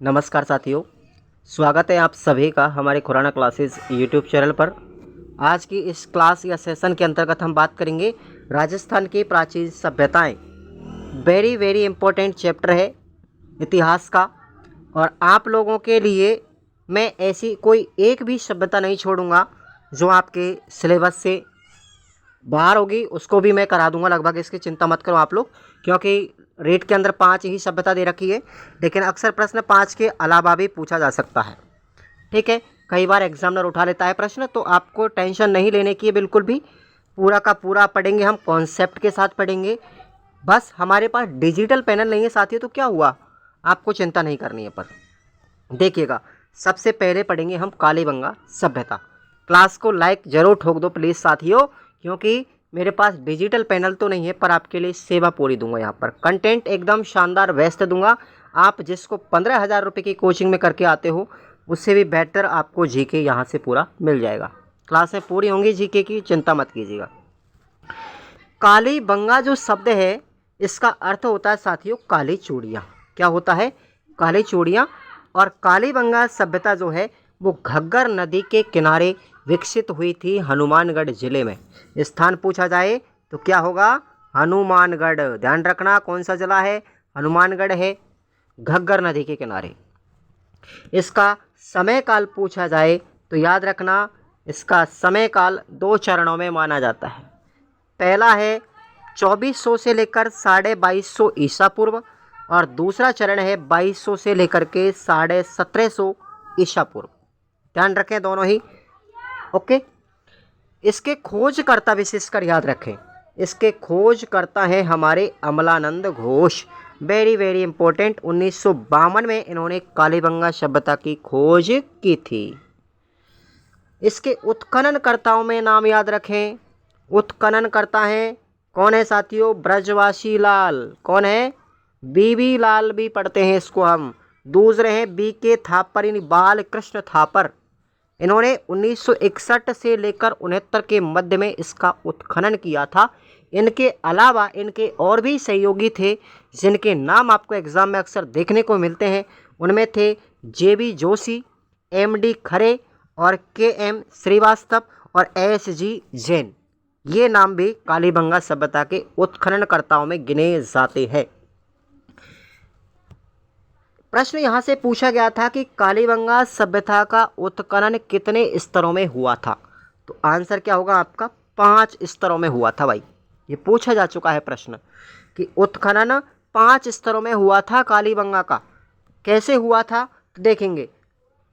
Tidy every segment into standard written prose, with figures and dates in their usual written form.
नमस्कार साथियों, स्वागत है आप सभी का हमारे खुराना क्लासेस यूट्यूब चैनल पर। आज की इस क्लास या सेशन के अंतर्गत हम बात करेंगे राजस्थान की प्राचीन सभ्यताएं। वेरी वेरी इम्पोर्टेंट चैप्टर है इतिहास का, और आप लोगों के लिए मैं ऐसी कोई एक भी सभ्यता नहीं छोड़ूंगा जो आपके सिलेबस से बाहर होगी, उसको भी मैं करा दूंगा लगभग। इसकी चिंता मत करो आप लोग, क्योंकि रेट के अंदर 5 ही सभ्यता दे रखी है, लेकिन अक्सर प्रश्न 5 के अलावा भी पूछा जा सकता है। ठीक है, कई बार एग्जामिनर उठा लेता है प्रश्न, तो आपको टेंशन नहीं लेने की है बिल्कुल भी। पूरा का पूरा पढ़ेंगे, हम कॉन्सेप्ट के साथ पढ़ेंगे। बस हमारे पास डिजिटल पैनल नहीं है साथियों, तो क्या हुआ, आपको चिंता नहीं करनी है। पर देखिएगा, सबसे पहले पढ़ेंगे हम कालीबंगा सभ्यता। क्लास को लाइक ज़रूर ठोक दो प्लीज़ साथियों, क्योंकि मेरे पास डिजिटल पैनल तो नहीं है, पर आपके लिए सेवा पूरी दूंगा। यहाँ पर कंटेंट एकदम शानदार व्यस्त दूंगा। आप जिसको 15,000 रुपये की कोचिंग में करके आते हो, उससे भी बेहतर आपको जीके यहाँ से पूरा मिल जाएगा। क्लासें पूरी होंगी जीके की, चिंता मत कीजिएगा। कालीबंगा जो शब्द है, इसका अर्थ होता है साथियों काली चूड़ियाँ। क्या होता है? काली चूड़ियाँ। और कालीबंगा सभ्यता जो है वो घग्गर नदी के किनारे विकसित हुई थी, हनुमानगढ़ जिले में। स्थान पूछा जाए तो क्या होगा? हनुमानगढ़। ध्यान रखना, कौन सा जिला है? हनुमानगढ़ है, घग्गर नदी के किनारे। इसका समय काल पूछा जाए तो याद रखना, इसका समय काल 2 चरणों में माना जाता है। पहला है 2400 से लेकर 2250 ईसा पूर्व, और दूसरा चरण है 2200 से लेकर के 1750 ईसा पूर्व। ध्यान रखें दोनों ही। ओके, इसके खोजकर्ता विशेषकर याद रखें, इसके खोजकर्ता हैं हमारे Amalanand Ghosh. Very very important. 1952 में इन्होंने कालीबंगा सभ्यता की खोज की थी। इसके उत्खननकर्ताओं में नाम याद रखें। उत्खननकर्ता हैं कौन है साथियों? ब्रजवासी लाल। कौन है? बीबी लाल भी पढ़ते हैं इसको हम। दूसरे हैं बीके थापर, यानी बाल कृष्ण थापर। इन्होंने 1961 से लेकर 69 के मध्य में इसका उत्खनन किया था। इनके अलावा इनके और भी सहयोगी थे, जिनके नाम आपको एग्जाम में अक्सर देखने को मिलते हैं। उनमें थे जेबी जोशी, एमडी खरे, और केएम श्रीवास्तव, और एसजी जैन। ये नाम भी कालीबंगा सभ्यता के उत्खननकर्ताओं में गिने जाते हैं। प्रश्न यहाँ से पूछा गया था कि कालीबंगा सभ्यता का उत्खनन कितने स्तरों में हुआ था? तो आंसर क्या होगा आपका? 5 स्तरों में हुआ था भाई। ये पूछा जा चुका है प्रश्न कि उत्खनन 5 स्तरों में हुआ था कालीबंगा का। कैसे हुआ था? तो देखेंगे,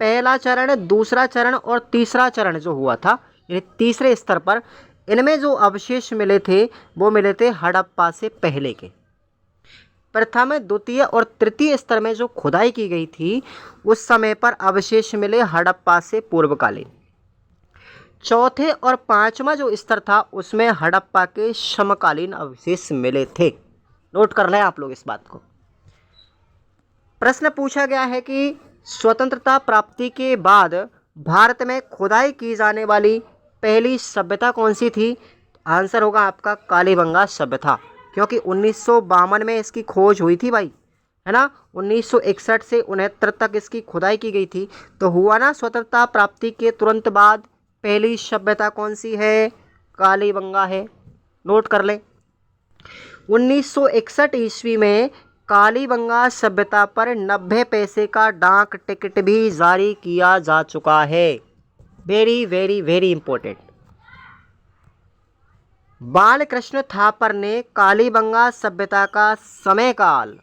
पहला चरण, दूसरा चरण और तीसरा चरण जो हुआ था, यानी तीसरे स्तर पर इनमें जो अवशेष मिले थे वो मिले थे हड़प्पा से पहले के। प्रथम, द्वितीय और तृतीय स्तर में जो खुदाई की गई थी उस समय पर अवशेष मिले हड़प्पा से पूर्वकालीन। चौथे और पांचवा जो स्तर था उसमें हड़प्पा के समकालीन अवशेष मिले थे। नोट कर लें आप लोग इस बात को। प्रश्न पूछा गया है कि स्वतंत्रता प्राप्ति के बाद भारत में खुदाई की जाने वाली पहली सभ्यता कौन सी थी? आंसर होगा आपका कालीबंगा सभ्यता, क्योंकि 1952 में इसकी खोज हुई थी भाई, है ना। 1961 से 69 तक इसकी खुदाई की गई थी। तो हुआ ना, स्वतंत्रता प्राप्ति के तुरंत बाद पहली सभ्यता कौन सी है? कालीबंगा है। नोट कर लें। 1961 ईस्वी में कालीबंगा सभ्यता पर 90 पैसे का डाक टिकट भी जारी किया जा चुका है। Very very very important. Balkrishna Thapar ने कालीबंगा सभ्यता का समय काल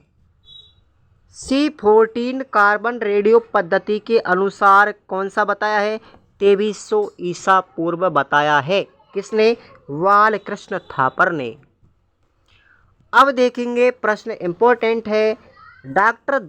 C14 कार्बन रेडियो पद्धति के अनुसार कौन सा बताया है? 2300 ईसा पूर्व बताया है। किसने? बालकृष्ण थापर ने। अब देखेंगे, प्रश्न इंपॉर्टेंट है। डॉक्टर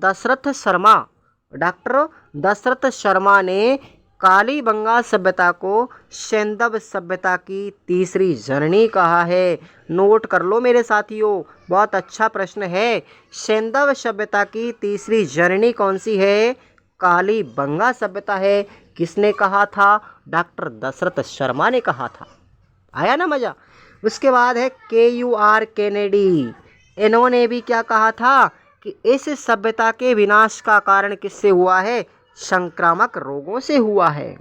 दशरथ शर्मा ने कालीबंगा सभ्यता को सैंधव सभ्यता की तीसरी जननी कहा है। नोट कर लो मेरे साथियों, बहुत अच्छा प्रश्न है। सैंधव सभ्यता की तीसरी जननी कौन सी है? कालीबंगा सभ्यता है। किसने कहा था? डॉक्टर दशरथ शर्मा ने कहा था। आया ना मजा? उसके बाद है KUR केनेडी। इन्होंने भी क्या कहा था? कि इस सभ्यता के विनाश का कारण किससे हुआ है? संक्रामक रोगों से हुआ है।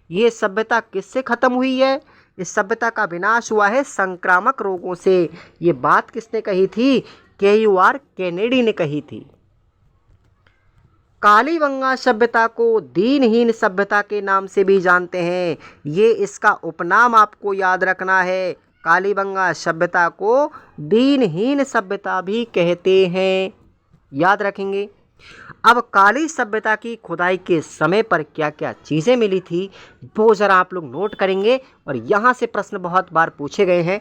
ये सभ्यता किससे खत्म हुई है? इस सभ्यता का विनाश हुआ है संक्रामक रोगों से। ये बात किसने कही थी? KUR केनेडी ने कही थी। कालीबंगा सभ्यता को दीनहीन सभ्यता के नाम से भी जानते हैं। ये इसका उपनाम आपको याद रखना है। कालीबंगा सभ्यता को दीनहीन सभ्यता भी कहते हैं, याद रखेंगे। अब काली सभ्यता की खुदाई के समय पर क्या क्या चीज़ें मिली थी वो ज़रा आप लोग नोट करेंगे, और यहाँ से प्रश्न बहुत बार पूछे गए हैं।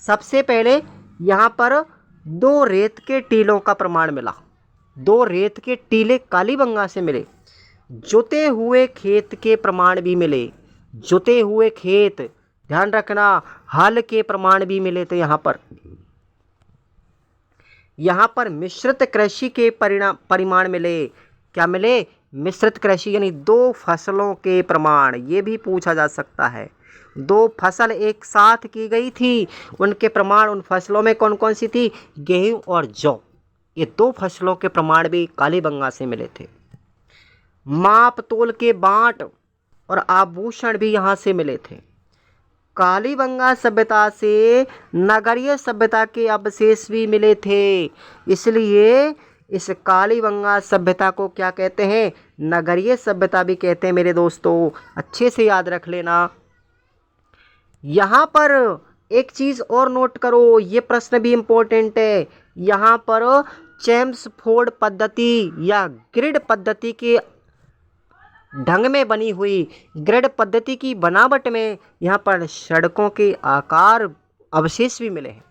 सबसे पहले यहाँ पर 2 रेत के टीलों का प्रमाण मिला। 2 रेत के टीले कालीबंगा से मिले। जुते हुए खेत के प्रमाण भी मिले। जुते हुए खेत, ध्यान रखना, हल के प्रमाण भी मिले थे। यहाँ पर मिश्रित कृषि के परिमाण मिले। क्या मिले? मिश्रित कृषि यानी 2 फसलों के प्रमाण। ये भी पूछा जा सकता है। 2 फसल एक साथ की गई थी, उनके प्रमाण उन फसलों में कौन कौन सी थी? गेहूं और जौ। ये 2 फसलों के प्रमाण भी कालीबंगा से मिले थे। माप तोल के बांट और आभूषण भी यहाँ से मिले थे। कालीबंगा सभ्यता से नगरीय सभ्यता के अवशेष भी मिले थे। इसलिए इस कालीबंगा सभ्यता को क्या कहते हैं? नगरीय सभ्यता भी कहते हैं मेरे दोस्तों, अच्छे से याद रख लेना। यहाँ पर एक चीज़ और नोट करो, ये प्रश्न भी इम्पोर्टेंट है। यहाँ पर चेम्सफोर्ड पद्धति या ग्रिड पद्धति के ढंग में बनी हुई ग्रिड पद्धति की बनावट में यहाँ पर सड़कों के आकार अवशेष भी मिले हैं।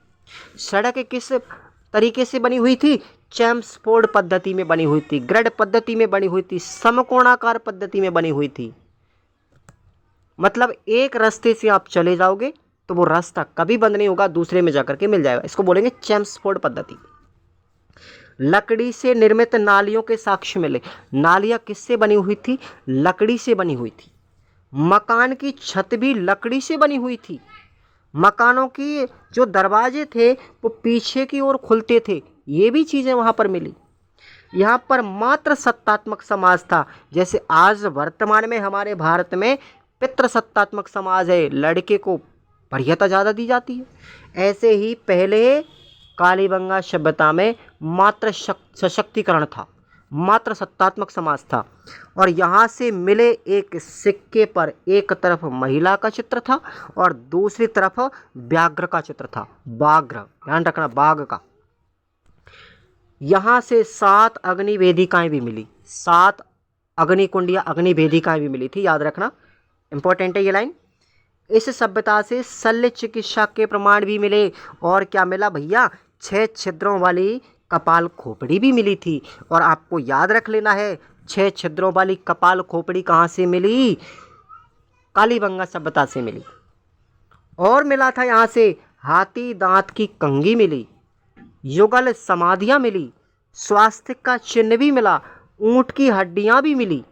सड़क किस तरीके से बनी हुई थी? चेम्सफोर्ड पद्धति में बनी हुई थी, ग्रिड पद्धति में बनी हुई थी, समकोणाकार पद्धति में बनी हुई थी। मतलब एक रास्ते से आप चले जाओगे तो वो रास्ता कभी बंद नहीं होगा, दूसरे में जाकर के मिल जाएगा। इसको बोलेंगे चेम्सफोर्ड पद्धति। लकड़ी से निर्मित नालियों के साक्ष्य मिले। नालियाँ किससे बनी हुई थी? लकड़ी से बनी हुई थी। मकान की छत भी लकड़ी से बनी हुई थी। मकानों की जो दरवाजे थे वो पीछे की ओर खुलते थे। ये भी चीज़ें वहाँ पर मिली। यहाँ पर मात्र सत्तात्मक समाज था, जैसे आज वर्तमान में हमारे भारत में पितृसत्तात्मक समाज है, लड़के को वरीयता ज़्यादा दी जाती है। ऐसे ही पहले कालीबंगा सभ्यता में मात्र सशक्तिकरण था, मात्र सत्तात्मक समाज था। और यहाँ से मिले एक सिक्के पर एक तरफ महिला का चित्र था और दूसरी तरफ व्याघ्र का चित्र था। व्याघ्र, ध्यान रखना, बाघ का। यहाँ से 7 अग्नि वेदिकाएं भी मिली। 7 अग्निकुंड या अग्नि वेदिकाएं भी मिली थी, याद रखना, इंपॉर्टेंट है ये लाइन। इस सभ्यता से शल्य चिकित्सा के प्रमाण भी मिले। और क्या मिला भैया? 6 छिद्रों वाली कपाल खोपड़ी भी मिली थी। और आपको याद रख लेना है, 6 छिद्रों वाली कपाल खोपड़ी कहाँ से मिली? कालीबंगा सभ्यता से मिली। और मिला था यहाँ से हाथी दांत की कंघी मिली, युगल समाधियाँ मिली, स्वास्थ्य का चिन्ह भी मिला, ऊँट की हड्डियाँ भी मिली,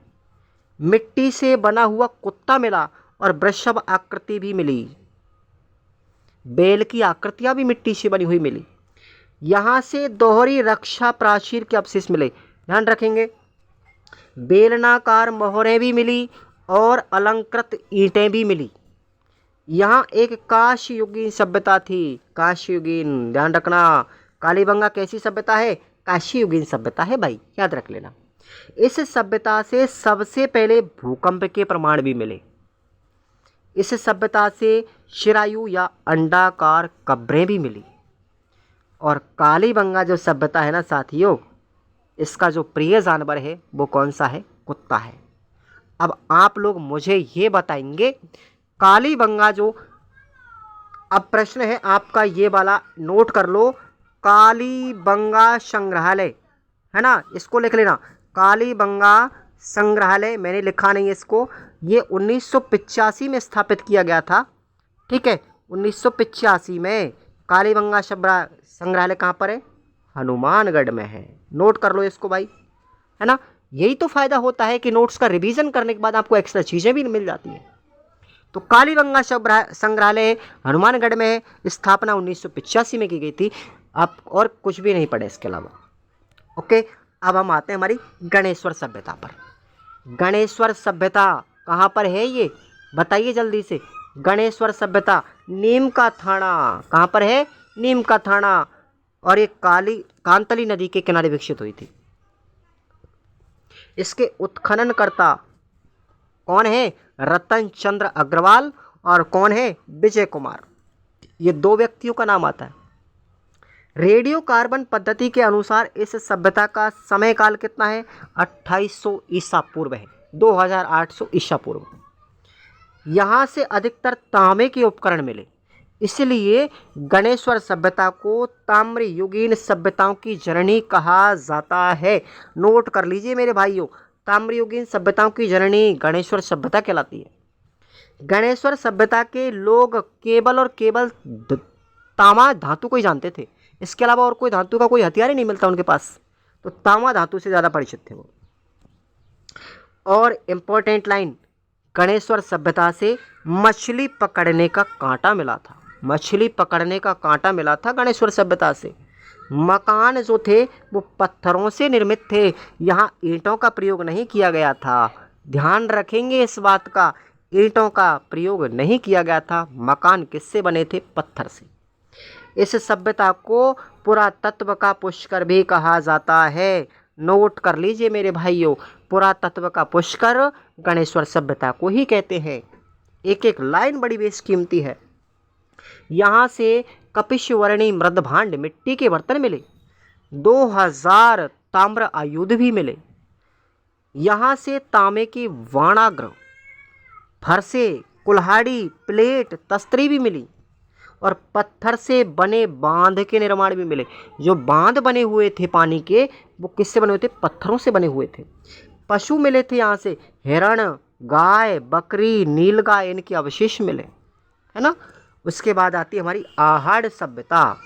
मिट्टी से बना हुआ कुत्ता मिला और वृषभ आकृति भी मिली। बेल की आकृतियाँ भी मिट्टी से बनी हुई मिली। यहाँ से दोहरी रक्षा प्राचीर के अवशेष मिले, ध्यान रखेंगे। बेलनाकार मोहरें भी मिली और अलंकृत ईंटें भी मिली। यहाँ एक काशीयुगीन सभ्यता थी, काशीयुगीन, ध्यान रखना। कालीबंगा कैसी सभ्यता है? काशीयुगीन सभ्यता है भाई, याद रख लेना। इस सभ्यता से सबसे पहले भूकंप के प्रमाण भी मिले। इस सभ्यता से शिरायु या अंडाकार कब्रें भी मिली। और कालीबंगा जो सभ्यता है ना साथियों, इसका जो प्रिय जानवर है वो कौन सा है? कुत्ता है। अब आप लोग मुझे ये बताएंगे, कालीबंगा जो, अब प्रश्न है आपका ये वाला, नोट कर लो, कालीबंगा संग्रहालय है ना, इसको लिख लेना। कालीबंगा संग्रहालय, मैंने लिखा नहीं है इसको, ये 1985 में स्थापित किया गया था। ठीक है, 1985 में कालीबंगा संग्रहालय कहाँ पर है? हनुमानगढ़ में है। नोट कर लो इसको भाई, है ना। यही तो फ़ायदा होता है कि नोट्स का रिवीजन करने के बाद आपको एक्स्ट्रा चीज़ें भी मिल जाती हैं। तो कालीबंगा संग्रहालय हनुमानगढ़ में, स्थापना 1985 में की गई थी। आप और कुछ भी नहीं पढ़े इसके अलावा। ओके, अब हम आते हैं हमारी गणेश्वर सभ्यता पर। गणेश्वर सभ्यता कहाँ पर है ये बताइए जल्दी से। गणेश्वर सभ्यता नीम का थाना, कहाँ पर है? नीम का थाना। और ये कांतली नदी के किनारे विकसित हुई थी। इसके उत्खननकर्ता कौन है? रतन चंद्र अग्रवाल और कौन है? विजय कुमार। ये दो व्यक्तियों का नाम आता है। रेडियो कार्बन पद्धति के अनुसार इस सभ्यता का समय काल कितना है? 2800 ईसा पूर्व है, 2800 ईसा पूर्व। यहाँ से अधिकतर तांबे के उपकरण मिले, इसलिए गणेश्वर सभ्यता को ताम्र युगीन सभ्यताओं की जननी कहा जाता है। नोट कर लीजिए मेरे भाइयों, ताम्र युगीन सभ्यताओं की जननी गणेश्वर सभ्यता कहलाती है। गणेश्वर सभ्यता के लोग केवल और केवल तांबा धातु को ही जानते थे, इसके अलावा और कोई धातु का कोई हथियार ही नहीं मिलता उनके पास, तो तांबा धातु से ज़्यादा परिचित थे वो। और इम्पोर्टेंट लाइन, गणेश्वर सभ्यता से मछली पकड़ने का कांटा मिला था। मछली पकड़ने का कांटा मिला था गणेश्वर सभ्यता से। मकान जो थे वो पत्थरों से निर्मित थे, यहाँ ईंटों का प्रयोग नहीं किया गया था। ध्यान रखेंगे इस बात का, ईंटों का प्रयोग नहीं किया गया था। मकान किससे बने थे? पत्थर से। इस सभ्यता को पुरातत्व का पुष्कर भी कहा जाता है। नोट कर लीजिए मेरे भाइयों, पुरातत्व का पुष्कर गणेश्वर सभ्यता को ही कहते हैं। एक एक लाइन बड़ी बेशकीमती है। यहाँ से कपिशवर्णी मृदभांड मिट्टी के बर्तन मिले, 2000 ताम्र आयुध भी मिले। यहाँ से तांबे की वाणाग्र, फरसे, कुल्हाड़ी, प्लेट, तस्तरी भी मिली और पत्थर से बने बांध के निर्माण भी मिले। जो बांध बने हुए थे पानी के, वो किससे बने हुए थे? पत्थरों से बने हुए थे। पशु मिले थे यहाँ से, हिरण, गाय, बकरी, नीलगाय, इनके अवशेष मिले, है ना। उसके बाद आती है हमारी आहाड़ सभ्यता।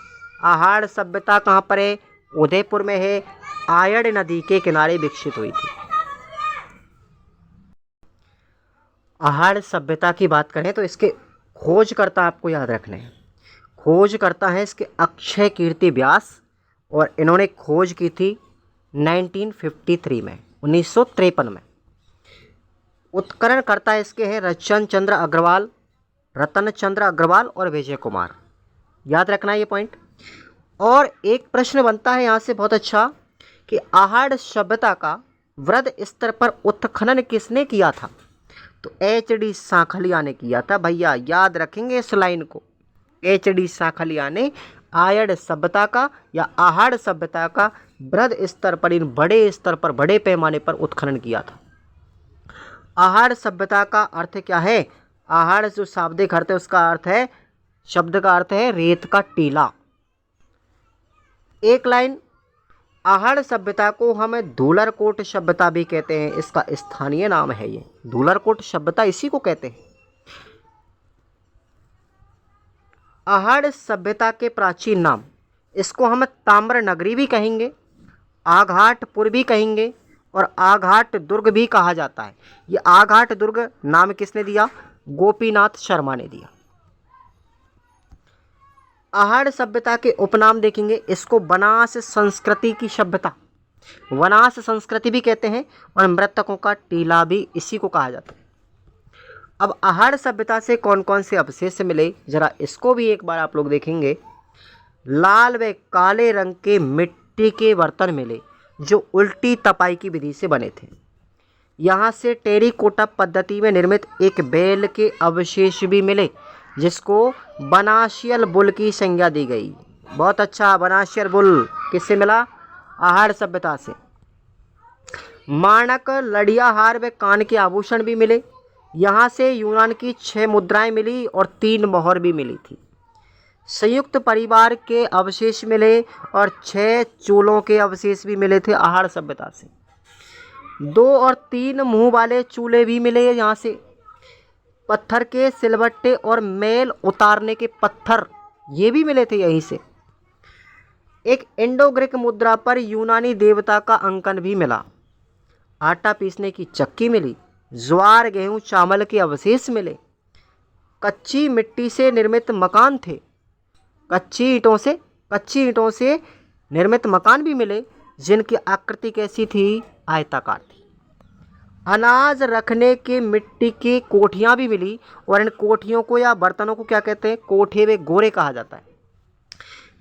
आहाड़ सभ्यता कहाँ पर है? उदयपुर में है, आयड़ नदी के किनारे विकसित हुई थी। आहाड़ सभ्यता की बात करें तो इसके खोजकर्ता आपको याद रखने हैं। खोजकर्ता है इसके अक्षय कीर्ति व्यास, और इन्होंने खोज की थी 1953 में, 1953 में। उत्खननकर्ता इसके हैं रतन चंद्र अग्रवाल और विजय कुमार। याद रखना ये पॉइंट। और एक प्रश्न बनता है यहाँ से बहुत अच्छा कि आहाड़ सभ्यता का वृहद स्तर पर उत्खनन किसने किया था? तो HD सांखलिया ने किया था भैया, याद रखेंगे इस लाइन को। HD सांखलिया ने आयड़ सभ्यता का या आहाड़ सभ्यता का वृहद स्तर पर, इन बड़े स्तर पर, बड़े पैमाने पर उत्खनन किया था। आहाड़ सभ्यता का अर्थ क्या है? आहाड़ जो शाब्दिक अर्थ है उसका अर्थ है, शब्द का अर्थ है रेत का टीला। एक लाइन, आहाड़ सभ्यता को हम धूलरकोट सभ्यता भी कहते हैं, इसका स्थानीय नाम है ये। धूलरकोट सभ्यता इसी को कहते हैं। आहाड़ सभ्यता के प्राचीन नाम, इसको हम ताम्र नगरी भी कहेंगे, आघाटपुर भी कहेंगे और आघाट दुर्ग भी कहा जाता है। ये आघाट दुर्ग नाम किसने दिया? गोपीनाथ शर्मा ने दिया। आहाड़ सभ्यता के उपनाम देखेंगे, इसको वनास संस्कृति की सभ्यता, वनास संस्कृति भी कहते हैं, और मृतकों का टीला भी इसी को कहा जाता है। अब आहाड़ सभ्यता से कौन कौन से अवशेष मिले, जरा इसको भी एक बार आप लोग देखेंगे। लाल व काले रंग के मिट्टी के बर्तन मिले जो उल्टी तपाई की विधि से बने थे। यहाँ से टेरिकोटा पद्धति में निर्मित एक बैल के अवशेष भी मिले जिसको बनाशियल बुल की संज्ञा दी गई। बहुत अच्छा, बनाशियल बुल किससे मिला? आहाड़ सभ्यता से। मानक, लड़िया हार व कान के आभूषण भी मिले। यहाँ से यूनान की 6 मुद्राएं मिली और 3 मोहर भी मिली थी। संयुक्त परिवार के अवशेष मिले और 6 चूल्हों के अवशेष भी मिले थे आहाड़ सभ्यता से। 2 और 3 मुंह वाले चूल्हे भी मिले यहाँ से। पत्थर के सिलबट्टे और मैल उतारने के पत्थर ये भी मिले थे यहीं से। एक इंडो ग्रीक मुद्रा पर यूनानी देवता का अंकन भी मिला। आटा पीसने की चक्की मिली। ज्वार, गेहूं, चावल के अवशेष मिले। कच्ची मिट्टी से निर्मित मकान थे। कच्ची ईंटों से निर्मित मकान भी मिले जिनकी आकृति कैसी थी, आयताकार थी। अनाज रखने के मिट्टी की कोठियाँ भी मिली, और इन कोठियों को या बर्तनों को क्या कहते हैं, कोठे वे गोरे कहा जाता है।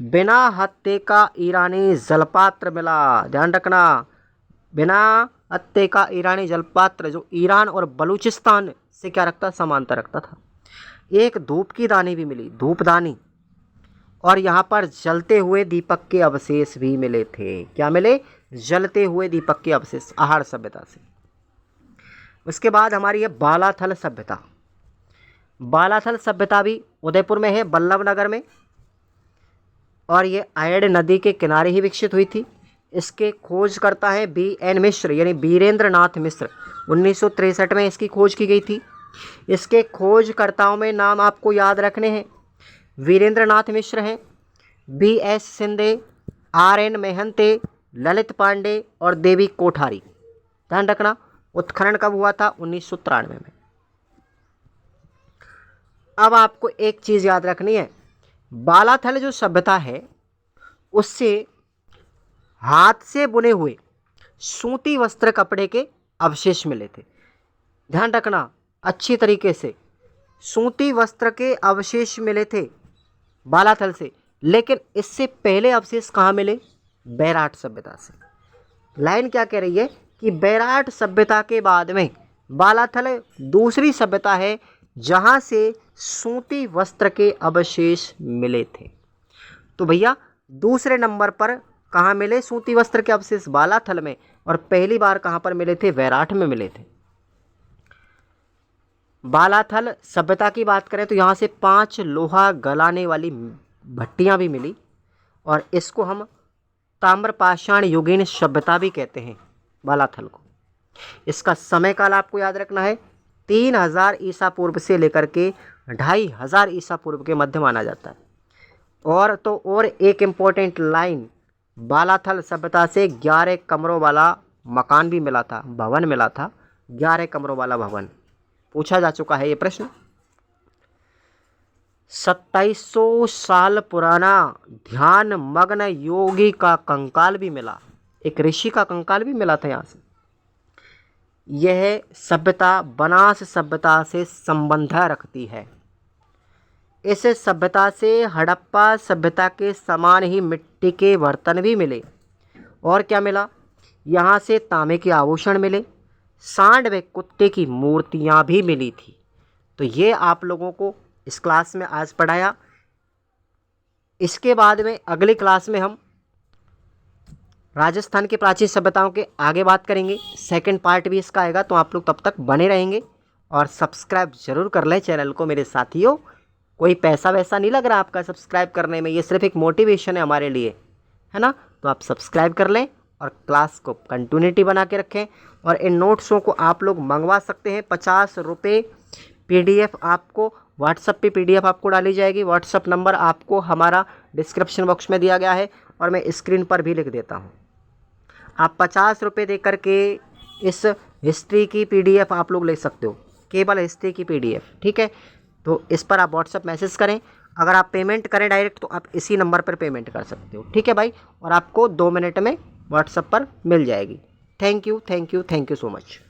बिना हत्थे का ईरानी जलपात्र मिला, ध्यान रखना, बिना हत्थे का ईरानी जलपात्र जो ईरान और बलूचिस्तान से क्या रखता, समानता रखता था। एक धूप की दानी भी मिली, धूपदानी, और यहाँ पर जलते हुए दीपक के अवशेष भी मिले थे। क्या मिले, जलते हुए दीपक के अवशेष आहार सभ्यता से। उसके बाद हमारी है बालाथल सभ्यता। बालाथल सभ्यता भी उदयपुर में है, बल्लभ नगर में, और ये आयड नदी के किनारे ही विकसित हुई थी। इसके खोजकर्ता हैं BN मिश्र, यानी बीरेंद्र नाथ मिश्र। 1963 में इसकी खोज की गई थी। इसके खोजकर्ताओं में नाम आपको याद रखने हैं, वीरेंद्र नाथ मिश्र हैं, BS शिंदे, RN मेहंते, ललित पांडे और देवी कोठारी। ध्यान रखना, उत्खनन कब हुआ था, 1993 में। अब आपको एक चीज़ याद रखनी है, बालाथल जो सभ्यता है उससे हाथ से बुने हुए सूती वस्त्र कपड़े के अवशेष मिले थे। ध्यान रखना अच्छी तरीके से, सूती वस्त्र के अवशेष मिले थे बालाथल से। लेकिन इससे पहले अवशेष कहाँ मिले, बैराट सभ्यता से। लाइन क्या कह रही है कि बैराट सभ्यता के बाद में बालाथल दूसरी सभ्यता है जहाँ से सूती वस्त्र के अवशेष मिले थे। तो भैया दूसरे नंबर पर कहाँ मिले सूती वस्त्र के अवशेष, बालाथल में, और पहली बार कहाँ पर मिले थे, बैराठ में मिले थे। बालाथल सभ्यता की बात करें तो यहाँ से 5 लोहा गलाने वाली भट्टियाँ भी मिली, और इसको हम ताम्रपाषाण युगीन सभ्यता भी कहते हैं बालाथल को। इसका समय काल आपको याद रखना है, 3000 ईसा पूर्व से लेकर के 2500 ईसा पूर्व के मध्य माना जाता है। और एक इम्पोर्टेंट लाइन, बालाथल सभ्यता से 11 कमरों वाला मकान भी मिला था, भवन मिला था, 11 कमरों वाला भवन। पूछा जा चुका है ये प्रश्न। 2700 साल पुराना ध्यान मग्न योगी का कंकाल भी मिला, एक ऋषि का कंकाल भी मिला था यहाँ से। यह सभ्यता बनास सभ्यता से संबंध रखती है। इस सभ्यता से हड़प्पा सभ्यता के समान ही मिट्टी के बर्तन भी मिले। और क्या मिला, यहाँ से तांबे के आभूषण मिले, सांड व कुत्ते की मूर्तियाँ भी मिली थी। तो ये आप लोगों को इस क्लास में आज पढ़ाया। इसके बाद में अगली क्लास में हम राजस्थान की प्राचीन सभ्यताओं के आगे बात करेंगे। सेकंड पार्ट भी इसका आएगा, तो आप लोग तब तक बने रहेंगे और सब्सक्राइब जरूर कर लें चैनल को मेरे साथियों। कोई पैसा वैसा नहीं लग रहा आपका सब्सक्राइब करने में, ये सिर्फ एक मोटिवेशन है हमारे लिए, है ना। तो आप सब्सक्राइब कर लें और क्लास को कंटिन्यूटी बना के रखें। और इन नोट्सों को आप लोग मंगवा सकते हैं, 50 रुपये PDF आपको व्हाट्सएप पे PDF आपको डाली जाएगी। व्हाट्सएप नंबर आपको हमारा डिस्क्रिप्शन बॉक्स में दिया गया है और मैं स्क्रीन पर भी लिख देता हूँ। आप 50 रुपये दे करके इस हिस्ट्री की PDF आप लोग ले सकते हो, केवल हिस्ट्री की PDF, ठीक है। तो इस पर आप व्हाट्सएप मैसेज करें। अगर आप पेमेंट करें डायरेक्ट तो आप इसी नंबर पर पेमेंट कर सकते हो, ठीक है भाई। और आपको 2 मिनट में व्हाट्सएप पर मिल जाएगी। Thank you so much.